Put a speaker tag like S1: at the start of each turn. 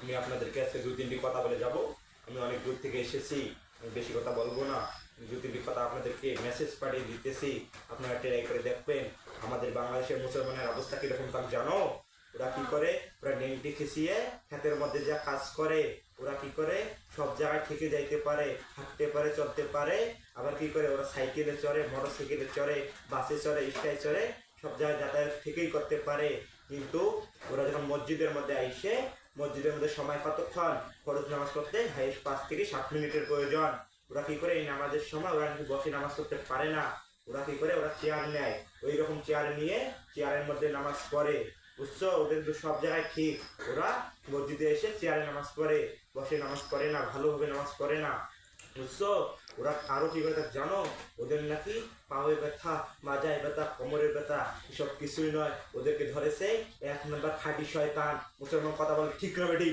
S1: আমি আপনাদেরকে আজকে দু তিনটি কথা বলে যাব। আমি অনেক দূর থেকে এসেছি, আমি বেশি কথা বলবো না। দু তিনটি কথা আপনাদেরকে মেসেজ পাঠিয়ে দিতেছি, আপনারা ট্রাই করে দেখবেন। আমাদের বাংলাদেশের মুসলমানের অবস্থা কীরকম তার জানো? ওরা কি করে? ওরা নেংটি খেঁচিয়ে ক্ষেতের মধ্যে যা কাজ করে, ওরা কি করে সব জায়গায় থেকে যাইতে পারে, হাঁটতে পারে, চলতে পারে। আবার কি করে ওরা সাইকেলে চড়ে, মোটর সাইকেলে চড়ে, বাসে চড়ে, রিক্সায় চড়ে, সব জায়গায় যাতায়াত থেকেই করতে পারে। কিন্তু ওরা যখন মসজিদের মধ্যে আইসে, মসজিদের মধ্যে সময় কতক্ষণ? ফরজ নামাজ পড়তে হাইস্ট 5 থেকে 7 মিনিটের প্রয়োজন। ওরা কি করে এই নামাজের সময় ওরা নাকি বসে নামাজ পড়তে পারে না। ওরা কি করে? ওরা চেয়ার নেয়, ওই রকম চেয়ার নিয়ে চেয়ারের মধ্যে নামাজ পড়ে। বুঝছো? ওদের তো সব জায়গায় ঠিক। ওরা মসজিদে এসে চেয়ারে নামাজ পড়ে, বসে নামাজ পড়ে না, ভালোভাবে নামাজ পড়ে না। বুঝছো? ওরা আরো কি করে জানো? ওদের নাকি পায়ে ব্যথা, মাজায় ব্যথা, কোমরের ব্যথা, এসব কিছুই নয়। ওদেরকে ধরেছে 1 নম্বর খাঁটি শয়তান। মুসলমান কথা বলে ঠিক না বেটি?